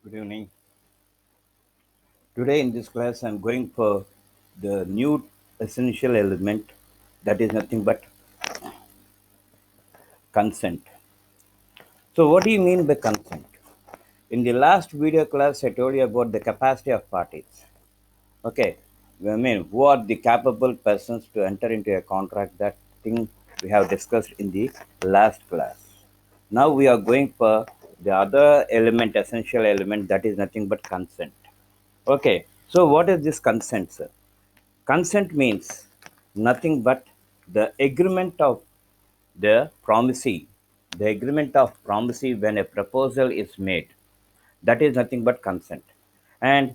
Good evening. Today in this class, I'm going for the new essential element that is nothing but consent. So, what do you mean by consent? In the last video class, I told you about the capacity of parties. Okay, I mean, who are the capable persons to enter into a contract? That thing we have discussed in the last class. Now we are going for the other element, essential element that is nothing but consent. Okay, so what is this consent, sir? Consent means nothing but the agreement of the promisee, the agreement of promisee when a proposal is made. That is nothing but consent. And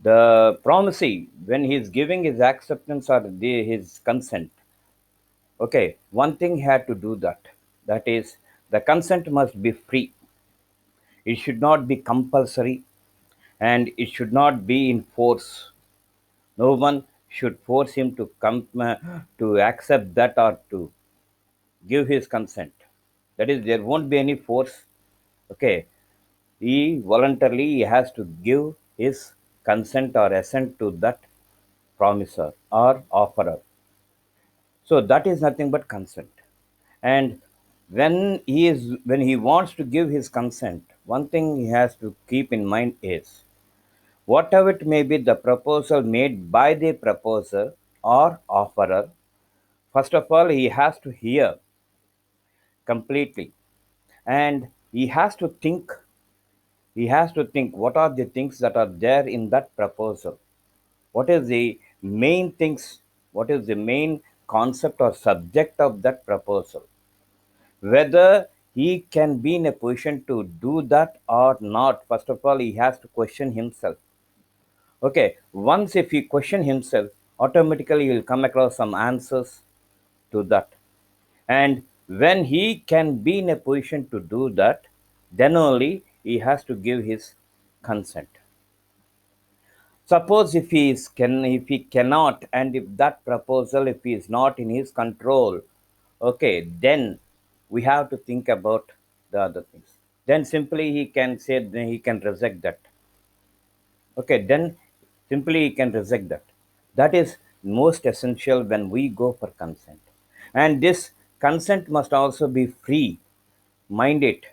the promisee, when he is giving his acceptance or his consent, okay, one thing had to do that. That is, the consent must be free. It should not be compulsory and it should not be in force. No one should force him to come to accept that or to give his consent. That is, there won't be any force. Okay, he voluntarily he has to give his consent or assent to that promiser or offerer. So that is nothing but consent. And when he wants to give his consent, one thing he has to keep in mind is whatever it may be the proposal made by the proposer or offerer. First of all, he has to hear completely and he has to think what are the things that are there in that proposal. What is the main things, what is the main concept or subject of that proposal? Whether he can be in a position to do that or not, first of all, he has to question himself. Okay, once if he question himself, automatically he will come across some answers to that. And when he can be in a position to do that, then only he has to give his consent. Suppose if he cannot, and if that proposal if he is not in his control, okay, then we have to think about the other things. Then simply he can say, then he can reject that. Okay, then simply you can reject that. That is most essential when we go for consent. And this consent must also be free, mind it.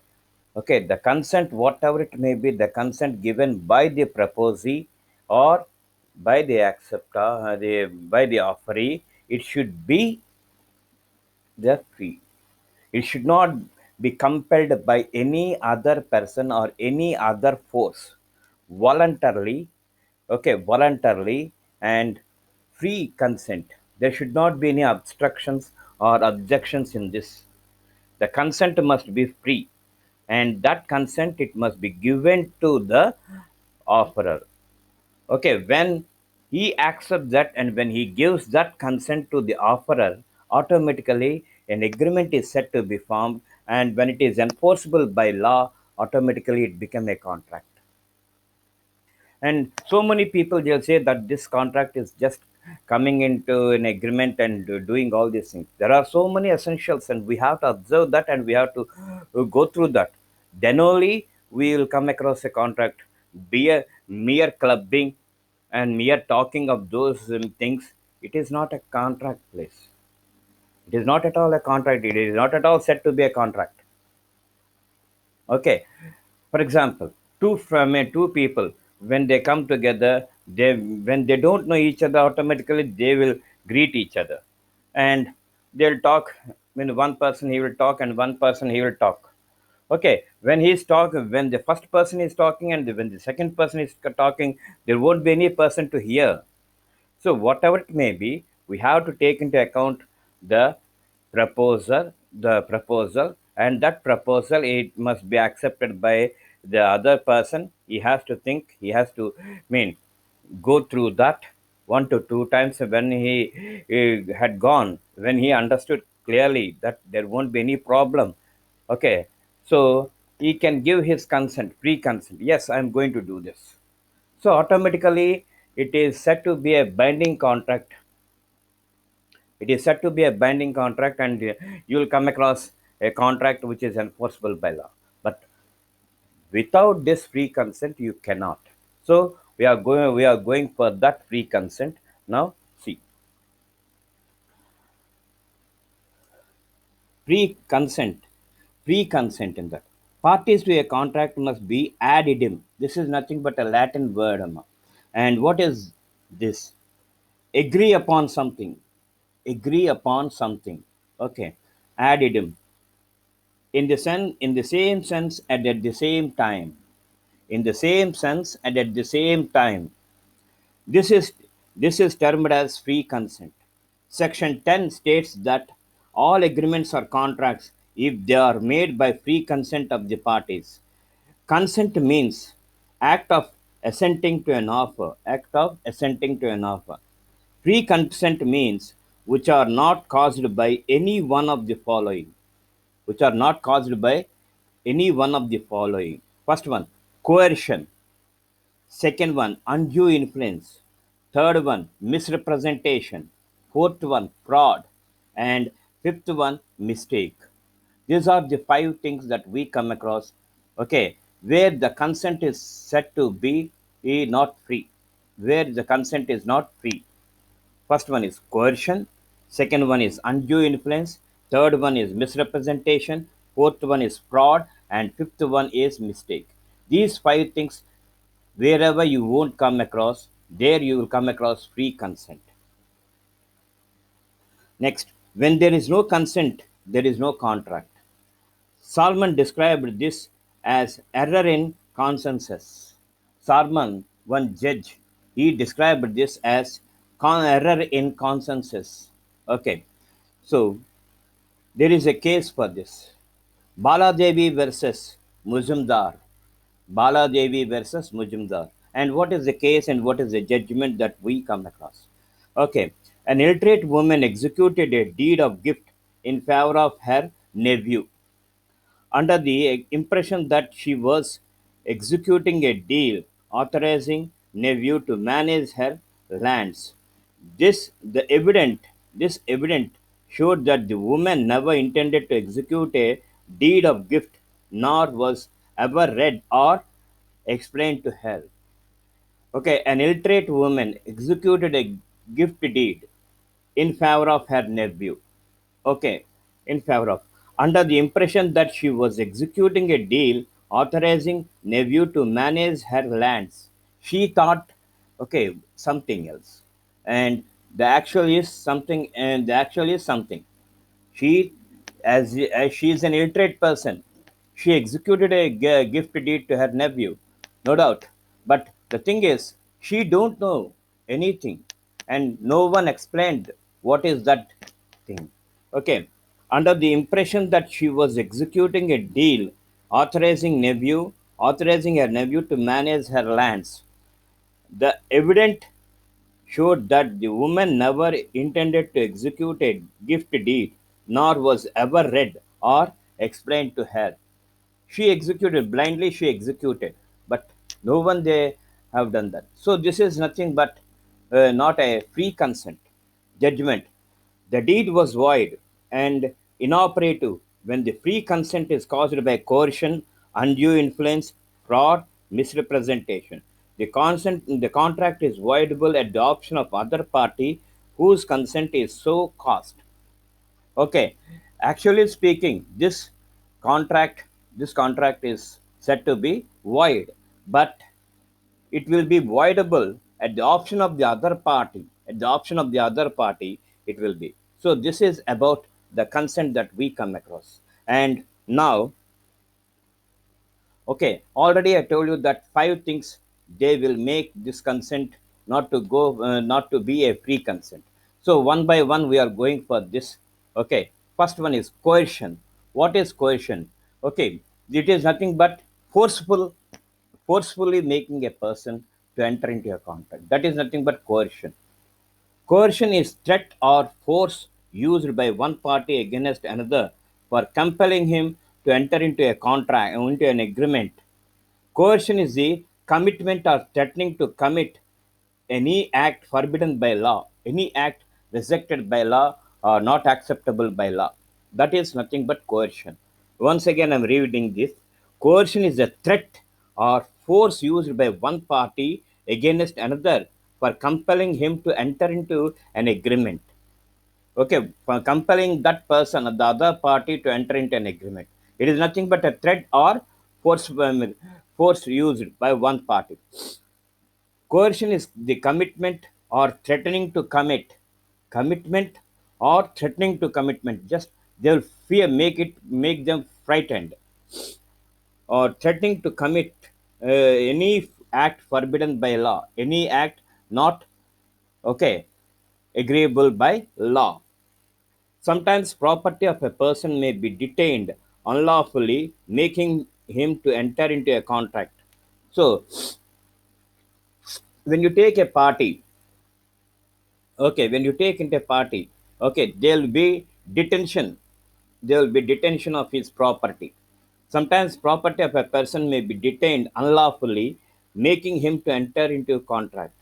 Okay, the consent, whatever it may be, the consent given by the proposee or by the acceptor, by the offeree, it should be the free. It should not be compelled by any other person or any other force. Voluntarily, okay, voluntarily and free consent. There should not be any obstructions or objections in this. The consent must be free, and that consent it must be given to the offerer. Okay, when he accepts that and when he gives that consent to the offerer, automatically an agreement is set to be formed, and when it is enforceable by law, automatically it becomes a contract. And so many people they'll say that this contract is just coming into an agreement and doing all these things. There are so many essentials and we have to observe that and we have to go through that. Then only we will come across a contract. Be a mere clubbing and mere talking of those things, it is not a contract place. It is not at all a contract. It is not at all said to be a contract. Okay, for example, two people when they come together, they when they don't know each other, automatically they will greet each other, and they'll talk. When one person he will talk and one person he will talk. Okay, when he's talking, when the first person is talking and when the second person is talking, there won't be any person to hear. So, whatever it may be, we have to take into account the the proposal, and that proposal it must be accepted by the other person. He has to think, he has to mean go through that one to two times. When he had gone, when he understood clearly that there won't be any problem, okay, so he can give his consent, pre consent. Yes, I'm going to do this, so automatically it is said to be a binding contract. It is said to be a binding contract, and you will come across a contract which is enforceable by law. But Without this free consent, you cannot. So we are going for that free consent. Now see, pre-consent, pre-consent in that. Parties to a contract must be ad idem. This is nothing but a Latin word, Amma. And what is this? Agree upon something. Agree upon something. Okay. Ad idem. In the same sense and at the same time. In the same sense and at the same time. This is this is termed as free consent. Section 10 states that all agreements or contracts if they are made by free consent of the parties. Consent means act of assenting to an offer. Act of assenting to an offer. Free consent means which are not caused by any one of the following. Which are not caused by any one of the following. First one, coercion. Second one, undue influence. Third one, misrepresentation. Fourth one, fraud. And fifth one, mistake. These are the five things that we come across, okay, where the consent is said to be not free, where the consent is not free. First one is coercion, second one is undue influence, third one is misrepresentation, fourth one is fraud, and fifth one is mistake. These five things, wherever you won't come across, there you will come across free consent. Next, when there is no consent, there is no contract. Salman described this as error in consensus. Salman, one judge, he described this as error in consensus. Okay, so there is a case for this. Baladevi versus Muzumdar. Baladevi versus Mujumdar. And what is the case and what is the judgment that we come across? Okay, an illiterate woman executed a deed of gift in favor of her nephew under the impression that she was executing a deal authorizing nephew to manage her lands. This evident showed that the woman never intended to execute a deed of gift, nor was ever read or explained to her. Okay, an illiterate woman executed a gift deed in favor of her nephew. Okay, in favor of. Under the impression that she was executing a deal authorizing nephew to manage her lands. She thought, okay, something else. And the actual is something, and the actual is something. She, as she is an illiterate person, she executed a gift deed to her nephew, no doubt. But the thing is, she don't know anything, and no one explained what is that thing. Okay, under the impression that she was executing a deal authorizing her nephew to manage her lands. The evidence showed that the woman never intended to execute a gift deed, nor was ever read or explained to her. She executed blindly, she executed, but no one they have done that. So this is nothing but not a free consent judgment. The deed was void and inoperative when the free consent is caused by coercion, undue influence, fraud, misrepresentation. The contract is voidable at the option of other party whose consent is so caused. Okay, actually speaking, contract this contract is said to be void, but it will be voidable at the option of the other party. At the option of the other party, it will be. So this is about the consent that we come across. And now, okay, already I told you that five things they will make this consent not to be a free consent. So one by one we are going for this. Okay, first one is coercion. What is coercion? Okay, it is nothing but forcefully making a person to enter into a contract. That is nothing but coercion. Coercion is threat or force used by one party against another for compelling him to enter into a contract, into an agreement. Coercion is the commitment or threatening to commit any act forbidden by law, any act rejected by law or not acceptable by law. That is nothing but coercion. Once again, I'm reading this. Coercion is a threat or force used by one party against another for compelling him to enter into an agreement. Okay, for compelling that person, the other party, to enter into an agreement. It is nothing but a threat or force used by one party. Coercion is the commitment or threatening to commit. Commitment or threatening to commitment. Just they will fear, make them frightened, or threatening to commit any act forbidden by law, any act not okay agreeable by law. Sometimes property of a person may be detained unlawfully, making him to enter into a contract. So when you take a party, okay, when you take into a party, okay, there will be detention of his property. Sometimes property of a person may be detained unlawfully, making him to enter into a contract.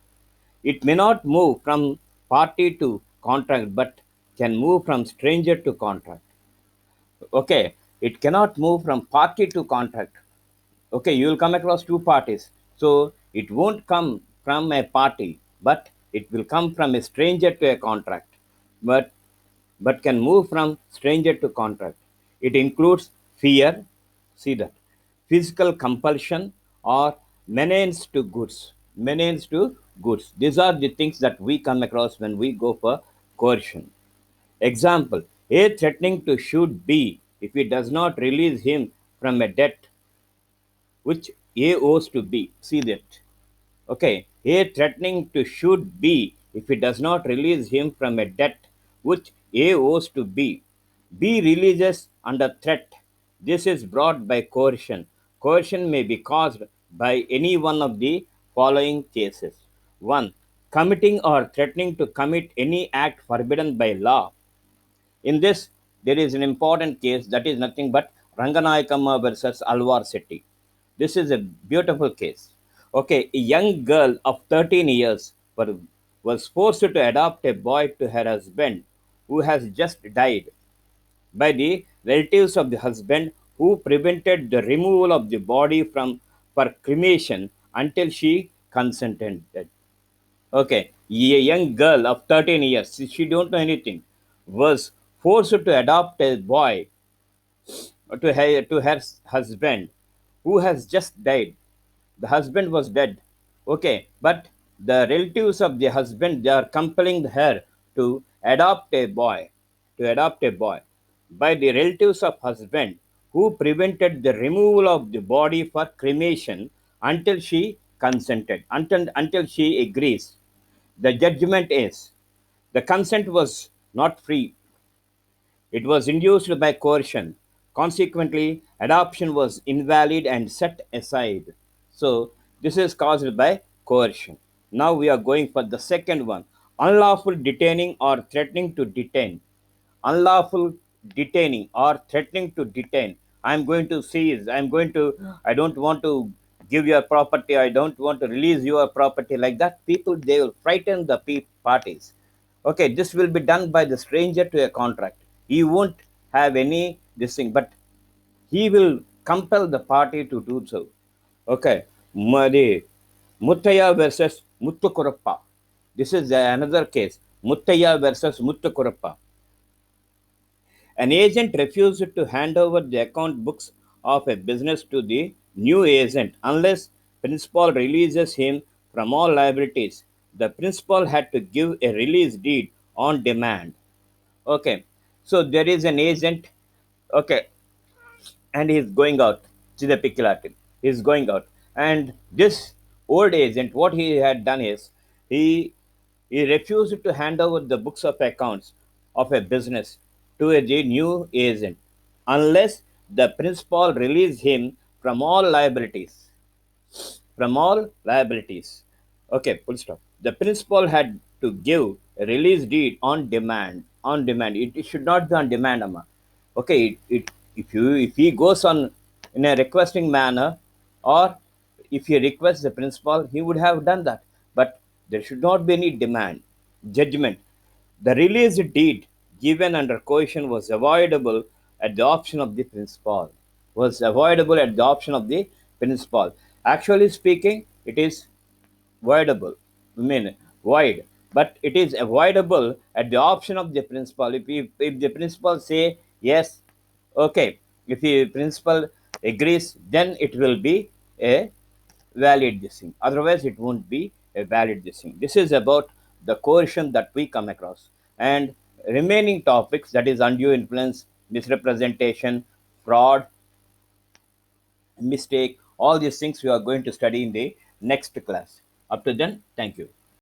It may not move from party to contract, but can move from stranger to contract. Okay, it cannot move from party to contract. Okay, you will come across two parties, so it won't come from a party, but it will come from a stranger to a contract, but can move from stranger to contract. It includes fear, see that, physical compulsion, or menace to goods. These are the things that we come across when we go for coercion. Example: A threatening to shoot B if he does not release him from a debt which A owes to B. See that. Okay. A threatening to shoot B if he does not release him from a debt which A owes to B. B releases under threat. This is brought by coercion. Coercion may be caused by any one of the following cases. 1. Committing or threatening to commit any act forbidden by law. In this, there is an important case that is nothing but Ranganayakama versus Alwar Setti. This is a beautiful case. Okay, a young girl of 13 years was forced to adopt a boy to her husband who has just died by the relatives of the husband, who prevented the removal of the body from for cremation until she consented. Okay, a young girl of 13 years, she don't know anything, was forced to adopt a boy to her husband who has just died. The husband was dead. Okay, but the relatives of the husband, they are compelling her to adopt a boy, by the relatives of husband, who prevented the removal of the body for cremation until she consented, until she agrees. The judgment is the consent was not free, it was induced by coercion. Consequently, adoption was invalid and set aside. So, this is caused by coercion. Now we are going for the second one: unlawful detaining or threatening to detain. Unlawful detaining or threatening to detain. I'm going to seize, I don't want to give your property, I don't want to release your property, like that. People, they will frighten the parties. Okay, this will be done by the stranger to a contract. He won't have any this thing, but he will compel the party to do so. Okay, Madi Muttaya versus Muttukurappa. This is another case. Muttaya versus Muttukurappa. An agent refused to hand over the account books of a business to the new agent unless principal releases him from all liabilities. The principal had to give a release deed on demand. Okay, so there is an agent. Okay, and he's going out. See the peculiarity. He's going out, and this old agent, what he had done is he he refused to hand over the books of accounts of a business to the new agent unless the principal released him from all liabilities. From all liabilities. Okay, full stop. The principal had to give a release deed on demand. On demand. It should not be on demand, Amma. Okay, if he goes on in a requesting manner, or if he requests the principal, he would have done that. But there should not be any demand. Judgment. The release deed given under coercion was avoidable at the option of the principal. Was avoidable at the option of the principal. Actually speaking, it is voidable. I mean, void, but it is avoidable at the option of the principal. If the principal say yes, okay. If the principal agrees, then it will be a valid this thing. Otherwise, it won't be a valid this thing. This is about the coercion that we come across, and remaining topics, that is undue influence, misrepresentation, fraud, mistake, all these things we are going to study in the next class. Up to then, thank you.